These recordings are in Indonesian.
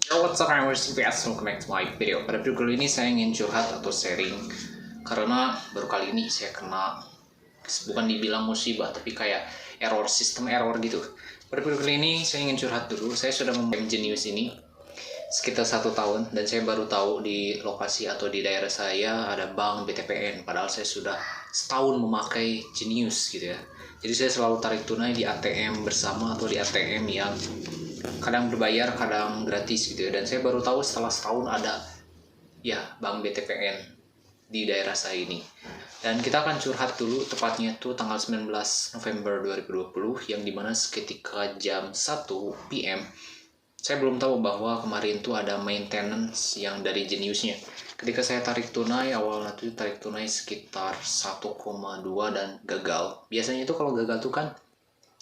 Yo, what's up, I'm CPS, welcome back to my video. Pada video kali ini saya ingin curhat atau sharing karena baru kali ini saya kena, bukan dibilang musibah, tapi kayak sistem error gitu. Pada video kali ini saya ingin curhat dulu. Saya sudah memakai Genius ini sekitar 1 tahun dan saya baru tahu di lokasi atau di daerah saya ada bank BTPN, padahal saya sudah setahun memakai Genius gitu ya. Jadi saya selalu tarik tunai di ATM bersama atau di ATM yang kadang berbayar, kadang gratis gitu ya. Dan saya baru tahu setelah setahun ada ya bank BTPN di daerah saya ini. Dan kita akan curhat dulu, tepatnya tuh tanggal 19 November 2020 yang dimana seketika jam 1 PM saya belum tahu bahwa kemarin tuh ada maintenance yang dari Geniusnya. Ketika saya tarik tunai, awalnya tuh tarik tunai sekitar 1,2 dan gagal. Biasanya itu kalau gagal tuh kan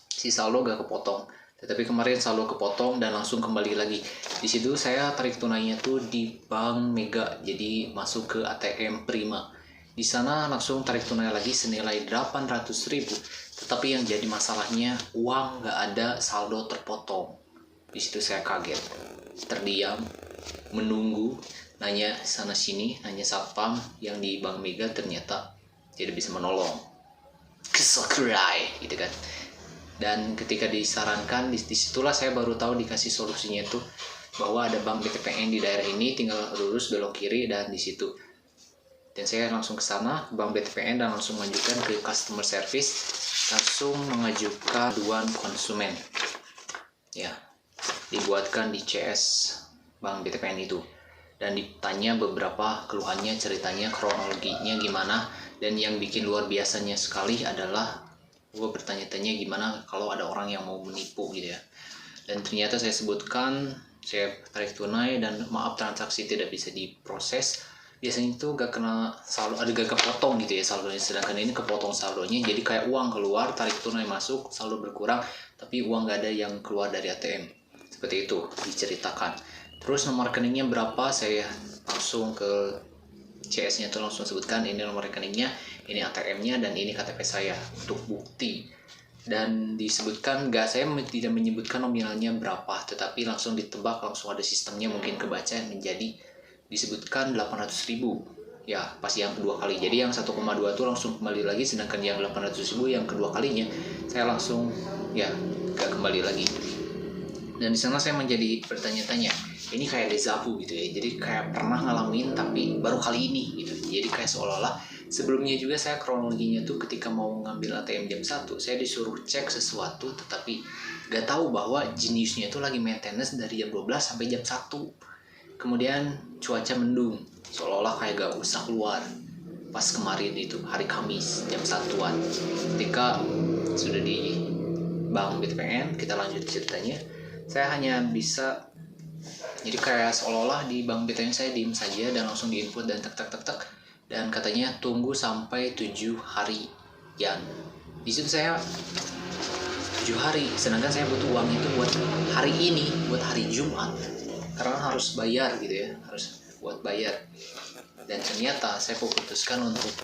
si saldo gak kepotong. Tetapi kemarin saldo kepotong dan langsung kembali lagi. Di situ saya tarik tunainya tuh di Bank Mega, jadi masuk ke ATM Prima. Di sana langsung tarik tunai lagi senilai 800.000. Tetapi yang jadi masalahnya uang gak ada, saldo terpotong. Di situ saya kaget, terdiam, menunggu, nanya sana sini, nanya satpam yang di Bank Mega, ternyata tidak bisa menolong. Kesakurai gitu kan. Dan ketika disarankan, disitulah saya baru tahu dikasih solusinya itu bahwa ada bank BTPN di daerah ini, tinggal lurus belok kiri dan di situ. Dan saya langsung ke sana, bank BTPN, dan langsung mengajukan ke customer service, langsung mengajukan aduan konsumen. Ya, dibuatkan di CS bank BTPN itu. Dan ditanya beberapa keluhannya, ceritanya, kronologinya gimana. Dan yang bikin luar biasanya sekali adalah gue bertanya-tanya gimana kalau ada orang yang mau menipu gitu ya. Dan ternyata saya sebutkan saya tarik tunai dan maaf transaksi tidak bisa diproses. Biasanya itu gak kena saldo, ada gak kepotong gitu ya saldonya, sedangkan ini kepotong saldonya, jadi kayak uang keluar, tarik tunai masuk, saldo berkurang, tapi uang gak ada yang keluar dari ATM. Seperti itu diceritakan. Terus nomor rekeningnya berapa, saya langsung ke CS-nya tuh langsung sebutkan ini nomor rekeningnya, ini ATM-nya, dan ini KTP saya untuk bukti. Dan disebutkan, saya tidak menyebutkan nominalnya berapa, tetapi langsung ditebak, langsung ada sistemnya, mungkin kebaca menjadi disebutkan 800.000 ya pas yang kedua kali. Jadi yang 1,2 tuh langsung kembali lagi, sedangkan yang 800.000 yang kedua kalinya saya langsung ya gak kembali lagi. Dan di sana saya menjadi bertanya-tanya, ini kayak deja vu gitu ya, jadi kayak pernah ngalamin tapi baru kali ini gitu. Jadi kayak seolah-olah sebelumnya juga saya kronologinya tuh ketika mau ngambil ATM jam 1 saya disuruh cek sesuatu, tetapi gak tahu bahwa Geniusnya itu lagi maintenance dari jam 12 sampai jam 1. Kemudian cuaca mendung, seolah-olah kayak gak usah keluar. Pas kemarin itu hari Kamis jam 1-an, ketika sudah di bank BTPN, kita lanjut ceritanya. Saya hanya bisa, jadi kayak seolah-olah di bank BTPN saya diem saja dan langsung diinput dan tek. Dan katanya tunggu sampai 7 hari. Ya, di situ saya 7 hari, sedangkan saya butuh uang itu buat hari ini, buat hari Jumat, karena harus bayar gitu ya, harus buat bayar. Dan ternyata saya putuskan untuk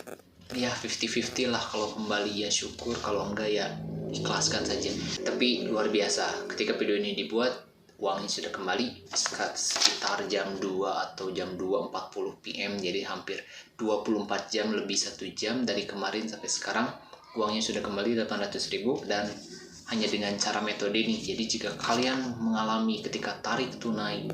ya 50-50 lah, kalau kembali ya syukur, kalau enggak ya ikhlaskan saja. Tapi luar biasa, ketika video ini dibuat uangnya sudah kembali sekitar jam 2 atau jam 2.40 PM, jadi hampir 24 jam, lebih 1 jam dari kemarin sampai sekarang uangnya sudah kembali 800.000. Dan hanya dengan cara metode ini. Jadi jika kalian mengalami ketika tarik tunai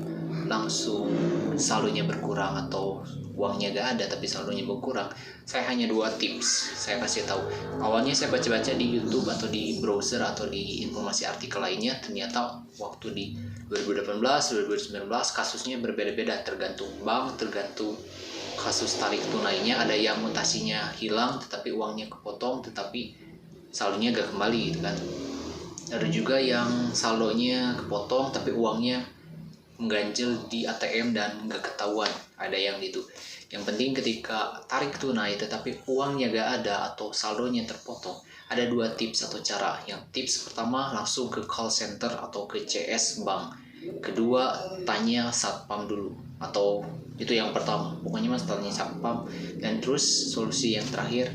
langsung saldonya berkurang atau uangnya gak ada tapi saldonya berkurang, saya hanya 2 tips saya kasih tahu. Awalnya saya baca-baca di YouTube atau di browser atau di informasi artikel lainnya, ternyata waktu di 2018, 2019 kasusnya berbeda-beda, tergantung bank, tergantung kasus tarik tunainya. Ada yang mutasinya hilang tetapi uangnya kepotong, tetapi saldonya gak kembali gitu kan. Ada juga yang saldonya kepotong tapi uangnya mengganjel di ATM dan nggak ketahuan, ada yang gitu. Yang penting ketika tarik tunai tetapi uangnya gak ada atau saldonya terpotong, ada 2 tips atau cara. Yang tips pertama, langsung ke call center atau ke CS bank. Kedua, tanya satpam dulu, atau itu yang pertama, pokoknya mas tanya satpam. Dan terus solusi yang terakhir,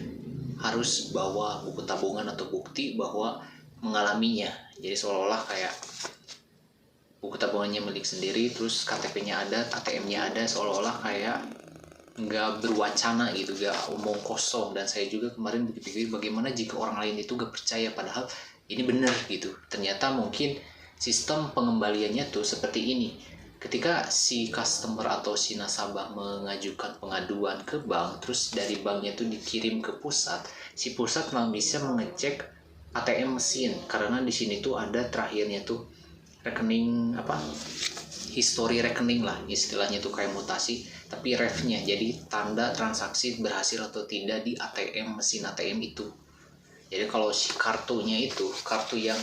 harus bawa buku tabungan atau bukti bahwa mengalaminya. Jadi seolah-olah kayak buku tabungannya milik sendiri, terus KTP-nya ada, ATM-nya ada, seolah-olah kayak nggak berwacana gitu, nggak omong kosong. Dan saya juga kemarin berpikir bagaimana jika orang lain itu gak percaya, padahal ini benar gitu. Ternyata mungkin sistem pengembaliannya tuh seperti ini. Ketika si customer atau si nasabah mengajukan pengaduan ke bank, terus dari banknya tuh dikirim ke pusat, si pusat malah bisa mengecek ATM mesin, karena di sini tuh ada terakhirnya tuh rekening apa, history rekening lah istilahnya tuh, kayak mutasi tapi refnya, jadi tanda transaksi berhasil atau tidak di ATM, mesin ATM itu. Jadi kalau si kartunya itu, kartu yang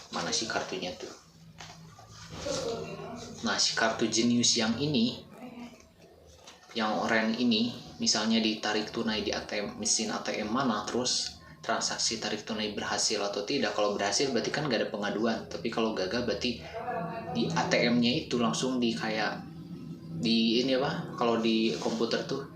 mana sih kartunya tuh, nah si kartu Genius yang ini, yang oranye ini, misalnya ditarik tunai di ATM, mesin ATM mana, terus transaksi tarik tunai berhasil atau tidak. Kalau berhasil berarti kan gak ada pengaduan, tapi kalau gagal berarti di ATM-nya itu langsung di kayak di ini apa, kalau di komputer tuh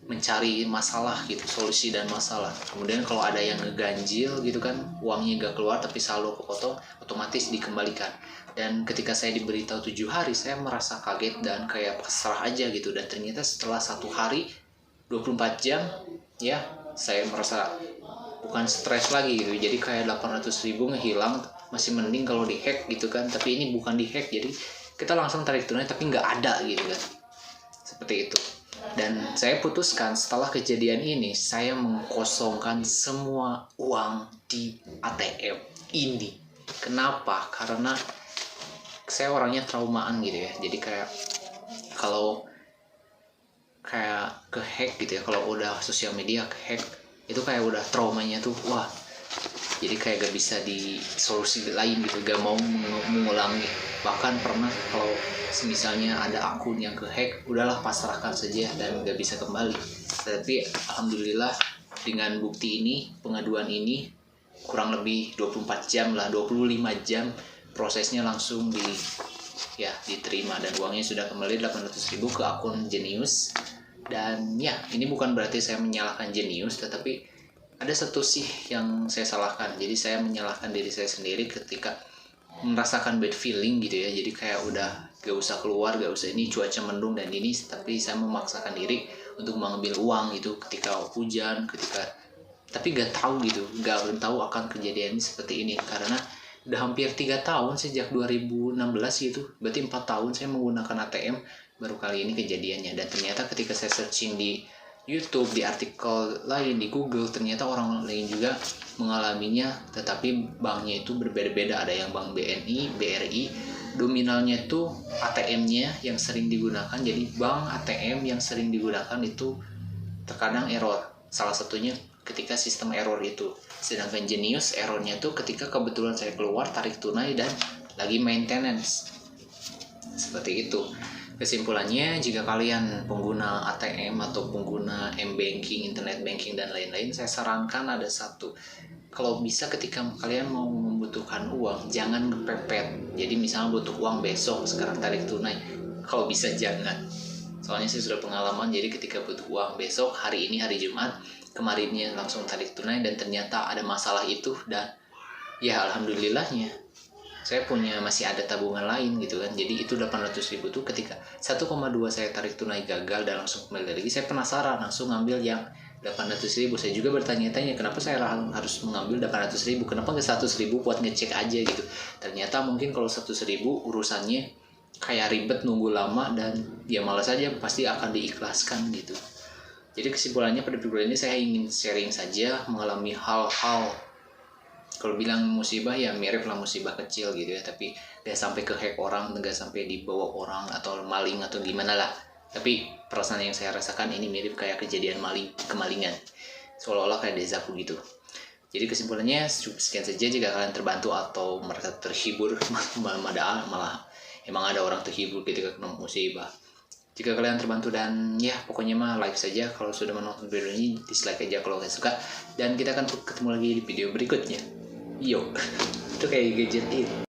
mencari masalah gitu, solusi dan masalah. Kemudian kalau ada yang ngeganjil gitu kan, uangnya gak keluar tapi saldo kepotong, otomatis dikembalikan. Dan ketika saya diberitahu 7 hari, saya merasa kaget dan kayak pasrah aja gitu. Dan ternyata setelah 1 hari 24 jam ya, saya merasa bukan stres lagi gitu. Jadi kayak 800.000 ngehilang, masih mending kalau dihack gitu kan. Tapi ini bukan dihack, jadi kita langsung tarik tunai tapi nggak ada gitu kan, seperti itu. Dan saya putuskan setelah kejadian ini, saya mengkosongkan semua uang di ATM ini. Kenapa? Karena saya orangnya traumaan gitu ya. Jadi kayak kalau kayak kehack gitu ya, kalau udah sosial media kehack itu kayak udah traumanya tuh, wah, jadi kayak gak bisa di solusi lain gitu, gak mau mengulangi. Bahkan pernah kalau misalnya ada akun yang kehack, udahlah pasrahkan saja dan gak bisa kembali. Tapi alhamdulillah dengan bukti ini, pengaduan ini, kurang lebih 24 jam lah, 25 jam prosesnya langsung diterima dan uangnya sudah kembali 800.000 ke akun Genius. Dan ya, ini bukan berarti saya menyalahkan Genius, tetapi ada satu sih yang saya salahkan. Jadi saya menyalahkan diri saya sendiri ketika merasakan bad feeling gitu ya. Jadi kayak udah gak usah keluar, gak usah ini, cuaca mendung dan ini, tapi saya memaksakan diri untuk mengambil uang gitu ketika hujan, tapi gak tahu gitu, gak tahu akan kejadian seperti ini. Karena udah hampir 3 tahun sejak 2016 gitu, berarti 4 tahun saya menggunakan ATM, baru kali ini kejadiannya. Dan ternyata ketika saya searching di YouTube, di artikel lain, di Google, ternyata orang lain juga mengalaminya, tetapi banknya itu berbeda-beda. Ada yang bank BNI, BRI, dominalnya itu ATM-nya yang sering digunakan. Jadi bank ATM yang sering digunakan itu terkadang error. Salah satunya ketika sistem error itu. Sedangkan Genius errornya itu ketika kebetulan saya keluar tarik tunai dan lagi maintenance. Seperti itu. Kesimpulannya, jika kalian pengguna ATM atau pengguna M-Banking, Internet Banking, dan lain-lain, saya sarankan ada satu. Kalau bisa ketika kalian mau membutuhkan uang, jangan kepepet. Jadi misalnya butuh uang besok, sekarang tarik tunai. Kalau bisa jangan. Soalnya saya sudah pengalaman, jadi ketika butuh uang besok, hari ini hari Jumat, kemarinnya langsung tarik tunai, dan ternyata ada masalah itu. Dan ya alhamdulillahnya, saya masih ada tabungan lain gitu kan. Jadi itu 800.000 tuh ketika 1,2 saya tarik tunai gagal dan langsung kembali lagi, saya penasaran langsung ngambil yang 800.000. Saya juga bertanya-tanya kenapa saya harus mengambil 800.000, kenapa nggak 100.000 buat ngecek aja gitu. Ternyata mungkin kalau 100.000 urusannya kayak ribet, nunggu lama, dan ya malas aja, pasti akan diikhlaskan gitu. Jadi kesimpulannya pada video ini saya ingin sharing saja mengalami hal-hal, kalau bilang musibah ya mirip lah musibah kecil gitu ya, tapi gak sampai ke hack orang, gak sampai dibawa orang atau maling atau gimana lah. Tapi perasaan yang saya rasakan ini mirip kayak kejadian kemalingan, seolah-olah kayak dejavu gitu. Jadi kesimpulannya sekian saja. Jika kalian terbantu atau merasa terhibur, malah emang ada orang terhibur ketika kena musibah. Jika kalian terbantu dan ya pokoknya mah like saja. Kalau sudah menonton video ini, dislike aja kalau nggak suka. Dan kita akan ketemu lagi di video berikutnya. Yo, itu kayak gadget ini.